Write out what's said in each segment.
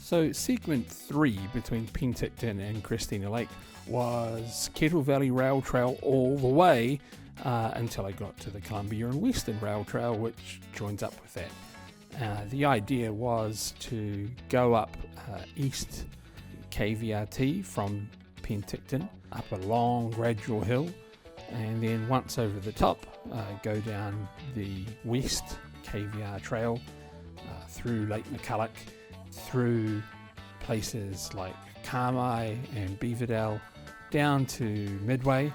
So segment 3 between Penticton and Christina Lake was Kettle Valley Rail Trail all the way until I got to the Columbia and Western Rail Trail, which joins up with that. The idea was to go up east KVRT from Penticton, up a long gradual hill, and then once over the top, go down the west KVR trail through Lake McCulloch, through places like Carmi and Beaverdale, down to Midway,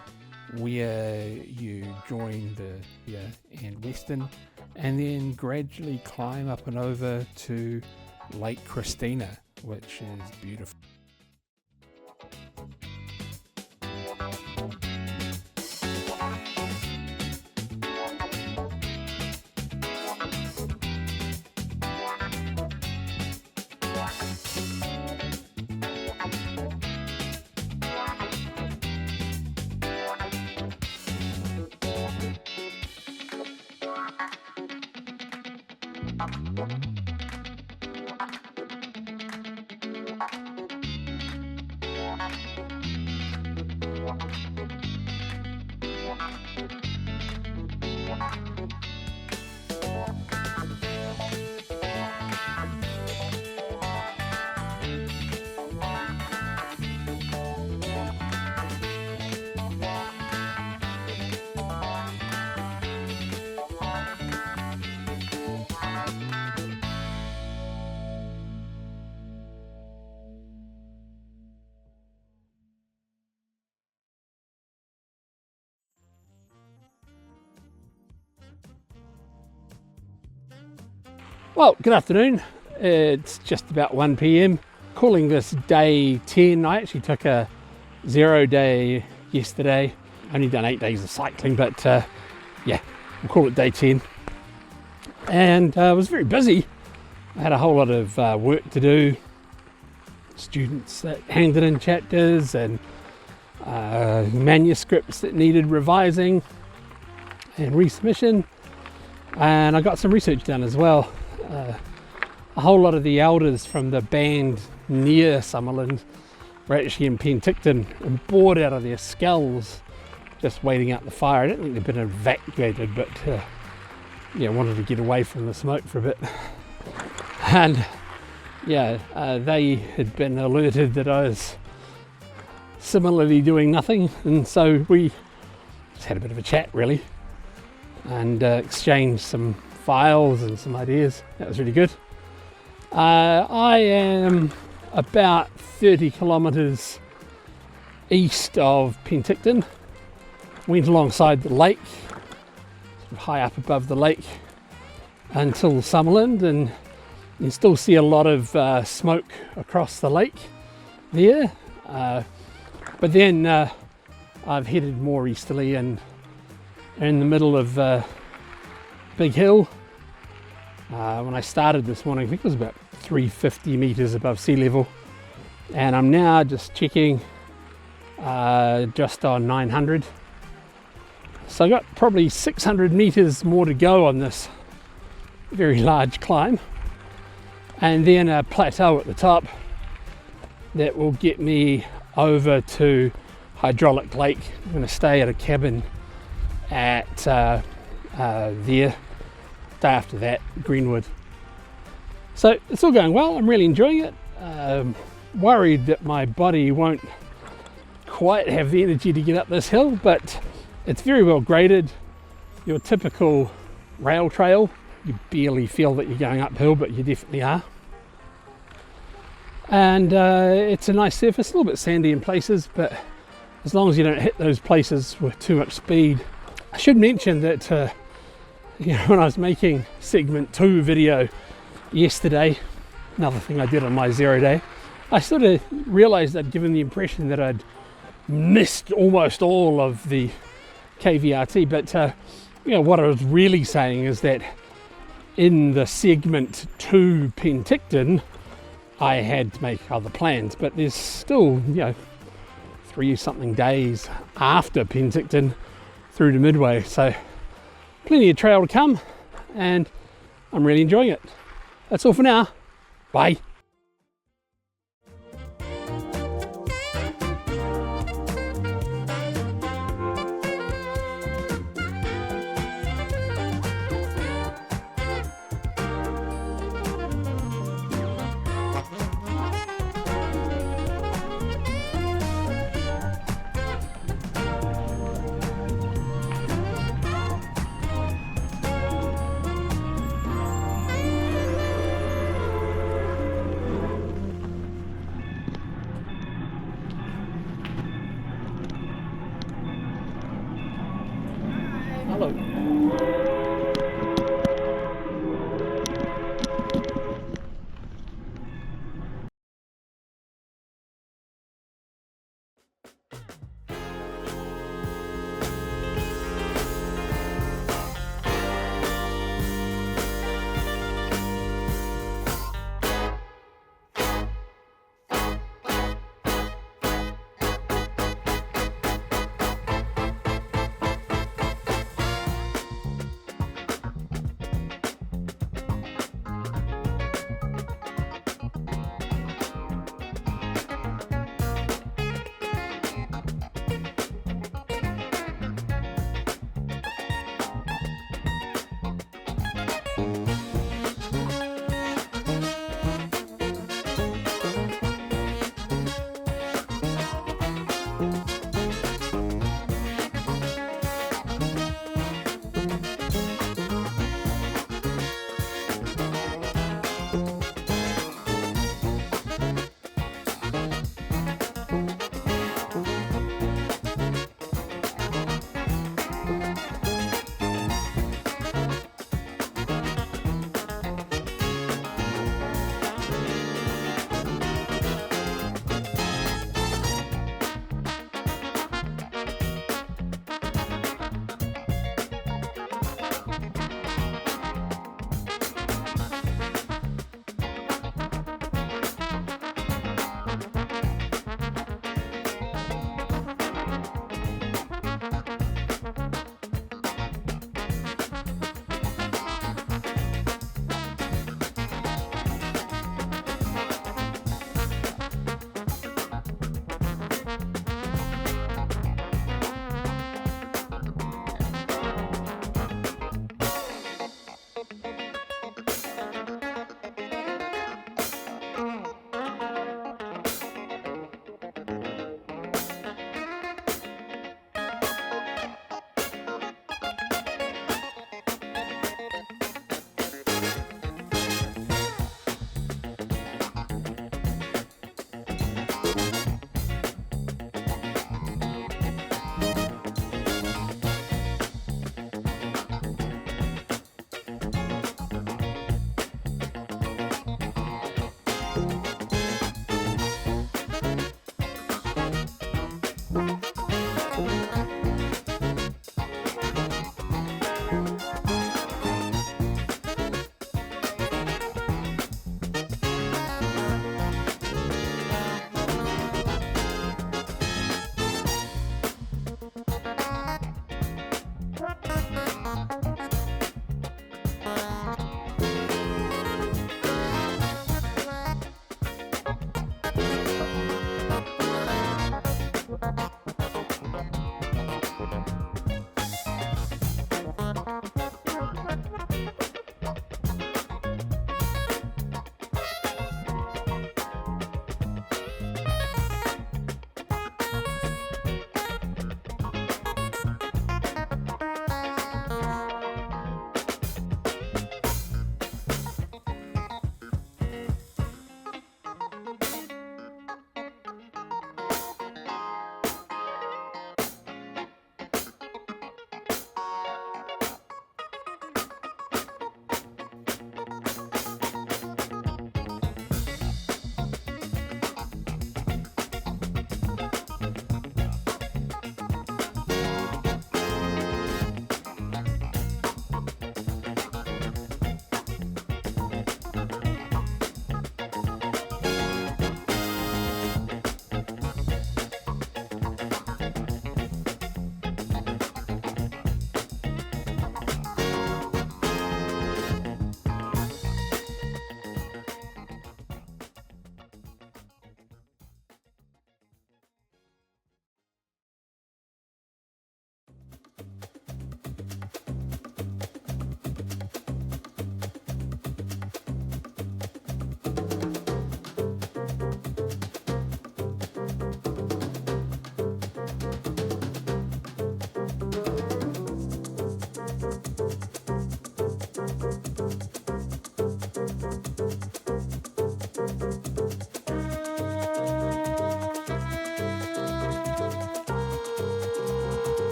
where you join the and Western, and then gradually climb up and over to Lake Christina, which is beautiful. Well, good afternoon. It's just about 1 p.m. Calling this day 10. I actually took a 0 day yesterday. Only done 8 days of cycling, but yeah, we'll call it day 10. And I was very busy. I had a whole lot of work to do. Students that handed in chapters and manuscripts that needed revising and resubmission. And I got some research done as well. A whole lot of the elders from the band near Summerland were actually in Penticton and bored out of their skulls just waiting out the fire. I don't think they've been evacuated, but yeah, wanted to get away from the smoke for a bit. And yeah, they had been alerted that I was similarly doing nothing, and so we just had a bit of a chat really and exchanged some files and some ideas. That was really good. I am about 30 kilometres east of Penticton. Went alongside the lake, sort of high up above the lake until Summerland, and you still see a lot of smoke across the lake there. But then I've headed more easterly and in the middle of Big Hill. When I started this morning, I think it was about 350 metres above sea level, and I'm now just checking just on 900. So I got probably 600 metres more to go on this very large climb, and then a plateau at the top that will get me over to Hydraulic Lake. I'm going to stay at a cabin at there. Day after that, Greenwood. So it's all going well. I'm really enjoying it. Worried that my body won't quite have the energy to get up this hill, but it's very well graded. Your typical rail trail. You barely feel that you're going uphill, but you definitely are. And it's a nice surface, a little bit sandy in places, but as long as you don't hit those places with too much speed. I should mention that when I was making segment 2 video yesterday, another thing I did on my 0 day, I sort of realised I'd given the impression that I'd missed almost all of the KVRT, but what I was really saying is that in the segment 2 Penticton, I had to make other plans, but there's still 3 something days after Penticton through to Midway, so plenty of trail to come, and I'm really enjoying it. That's all for now. Bye.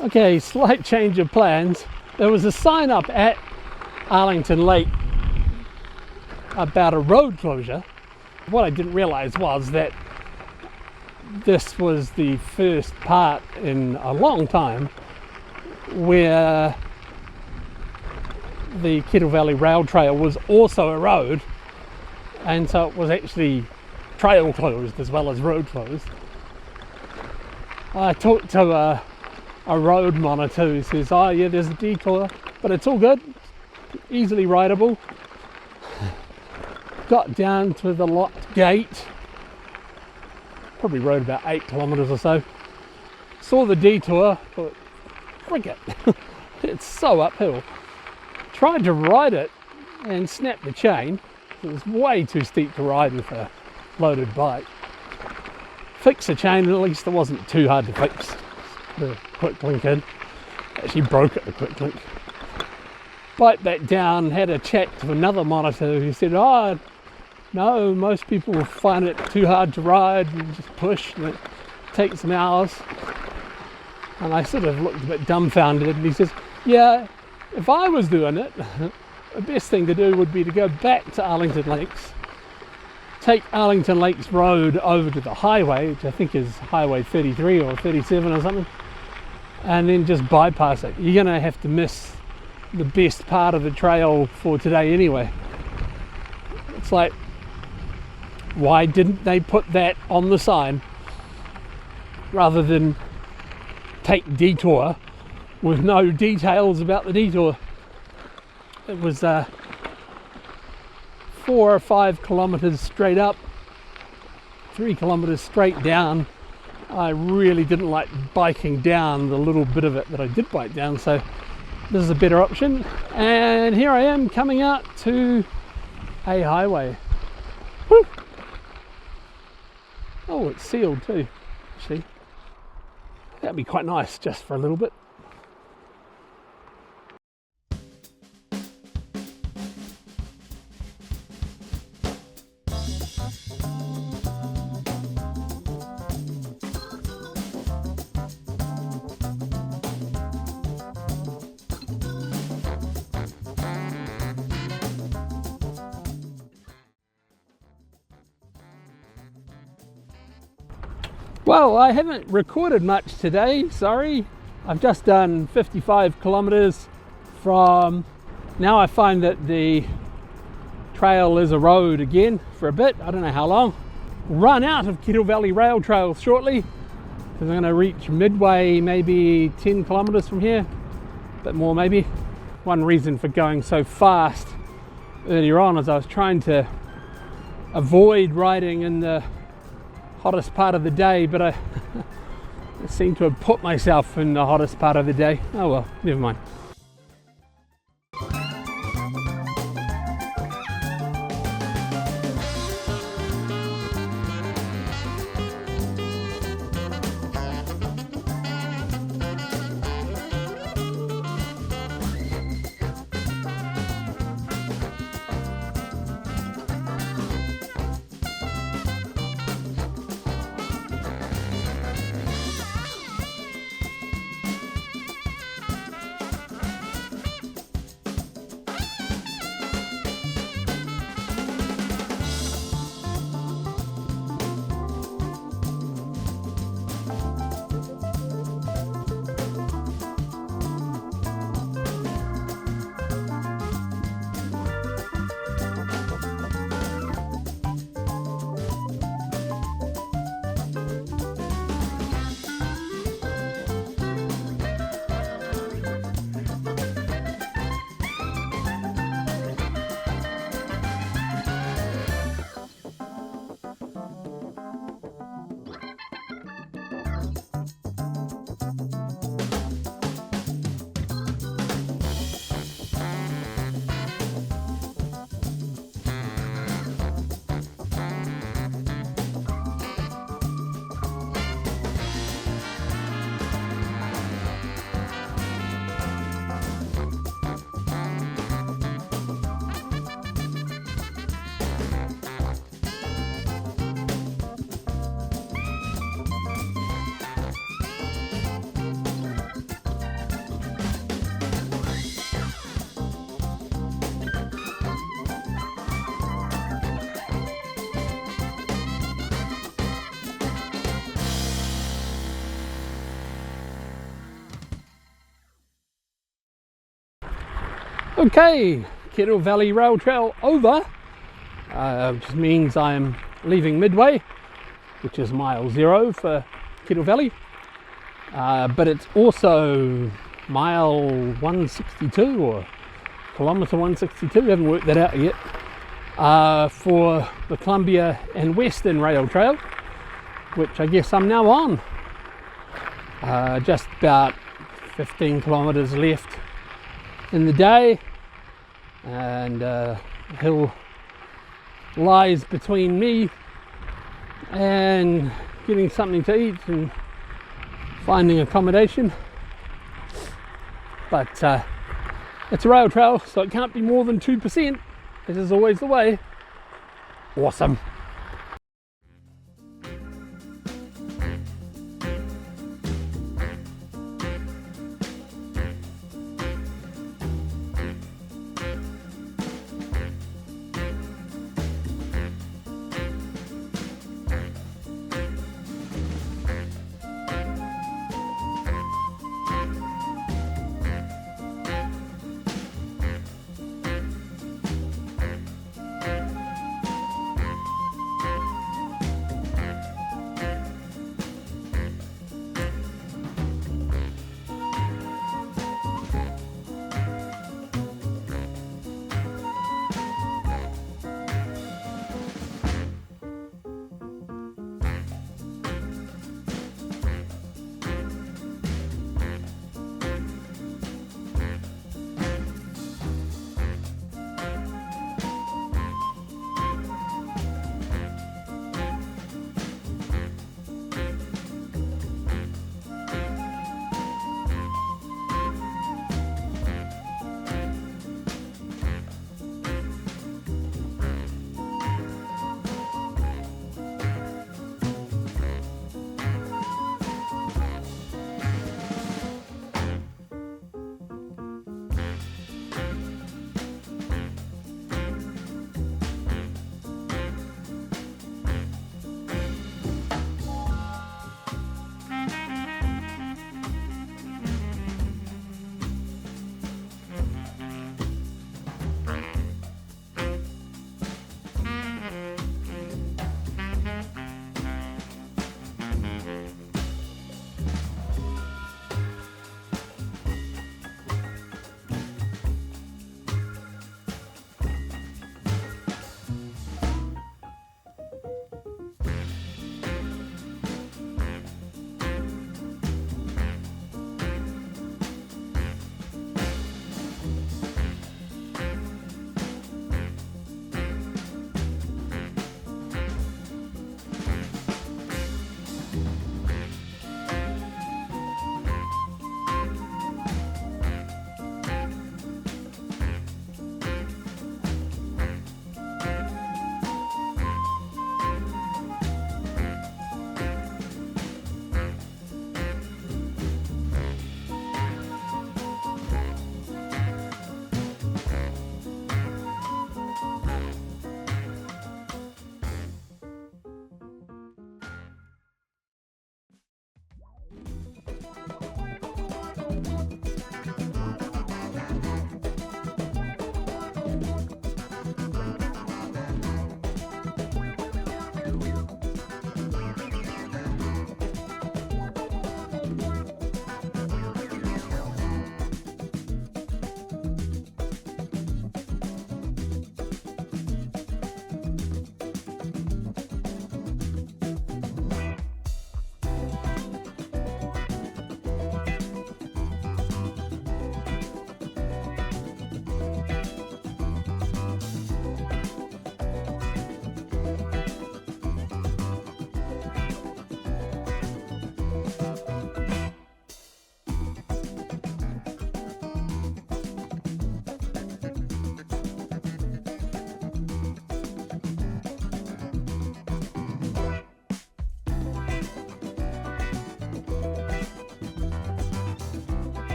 Okay, slight change of plans. There was a sign up at Arlington Lake about a road closure. What I didn't realise was that this was the first part in a long time where the Kettle Valley Rail Trail was also a road, and so it was actually trail closed as well as road closed. I talked to a road monitor who says, oh yeah, there's a detour, but it's all good, easily rideable. Got down to the locked gate, probably rode about 8 kilometres or so. Saw the detour, thought, frick it, it's so uphill. Tried to ride it and snapped the chain. It was way too steep to ride with a loaded bike. Fixed the chain, and at least it wasn't too hard to fix. The quick link in. Actually broke it, the quick link. Bike back down, had a chat to another monitor who said, oh no, most people find it too hard to ride and just push, and it takes some hours. And I sort of looked a bit dumbfounded, and he says, yeah, if I was doing it, the best thing to do would be to go back to Arlington Lakes, take Arlington Lakes Road over to the highway, which I think is Highway 33 or 37 or something, and then just bypass it. You're going to have to miss the best part of the trail for today anyway. It's like, why didn't they put that on the sign rather than take detour with no details about the detour? It was 4 or 5 kilometres straight up, 3 kilometres straight down. I really didn't like biking down the little bit of it that I did bike down, so this is a better option. And here I am coming out to a highway. Woo! Oh, it's sealed too, actually. That'd be quite nice just for a little bit. Well, I haven't recorded much today, sorry. I've just done 55 kilometres from, now I find that the trail is a road again for a bit, I don't know how long. Run out of Kettle Valley Rail Trail shortly, because I'm going to reach Midway maybe 10 kilometres from here, a bit more maybe. One reason for going so fast earlier on is I was trying to avoid riding in the hottest part of the day, but I seem to have put myself in the hottest part of the day. Oh well, never mind. Okay, Kettle Valley Rail Trail over, which means I'm leaving Midway, which is mile 0 for Kettle Valley, but it's also mile 162 or kilometre 162, haven't worked that out yet, for the Columbia and Western Rail Trail, which I guess I'm now on. Just about 15 kilometres left in the day, and the hill lies between me and getting something to eat and finding accommodation. But it's a rail trail, so it can't be more than 2%, as is always the way. Awesome.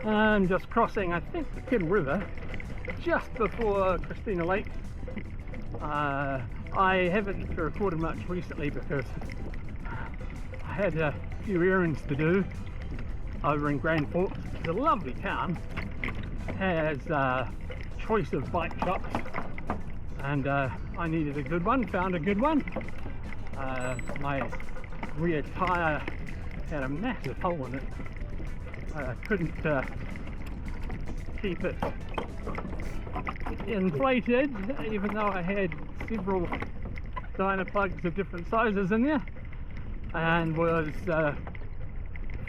I'm just crossing, I think, the Kettle River just before Christina Lake. I haven't recorded much recently because I had a few errands to do over in Grand Forks. It's a lovely town, has a choice of bike shops, and I needed a good one, found a good one. My rear tyre had a massive hole in it. I couldn't keep it inflated, even though I had several dyno plugs of different sizes in there, and was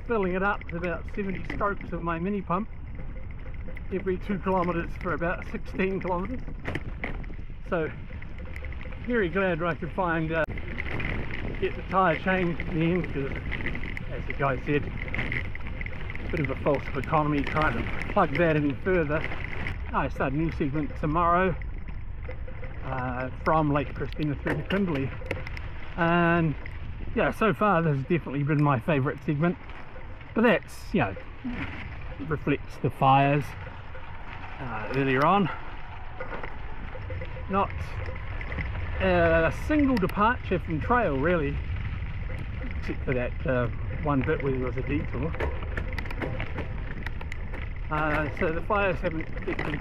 filling it up with about 70 strokes of my mini pump every 2 kilometres for about 16 kilometres. So very glad I could find get the tyre changed in the end, because as the guy said, a bit of a false economy trying to plug that any further. I start a new segment tomorrow from Lake Christina through to Kimberley, and yeah, so far this has definitely been my favourite segment, but that's, you know, reflects the fires earlier on. Not a single departure from trail really, except for that one bit where there was a detour. So the fires haven't affected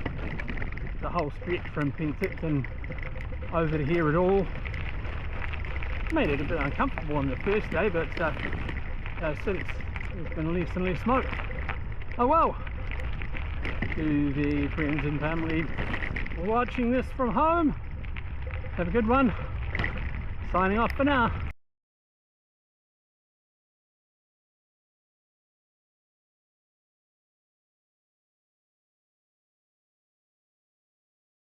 the whole stretch from Penticton over to here at all. Made it a bit uncomfortable on the first day, but since there's been less and less smoke. Oh well. To the friends and family watching this from home, have a good one. Signing off for now.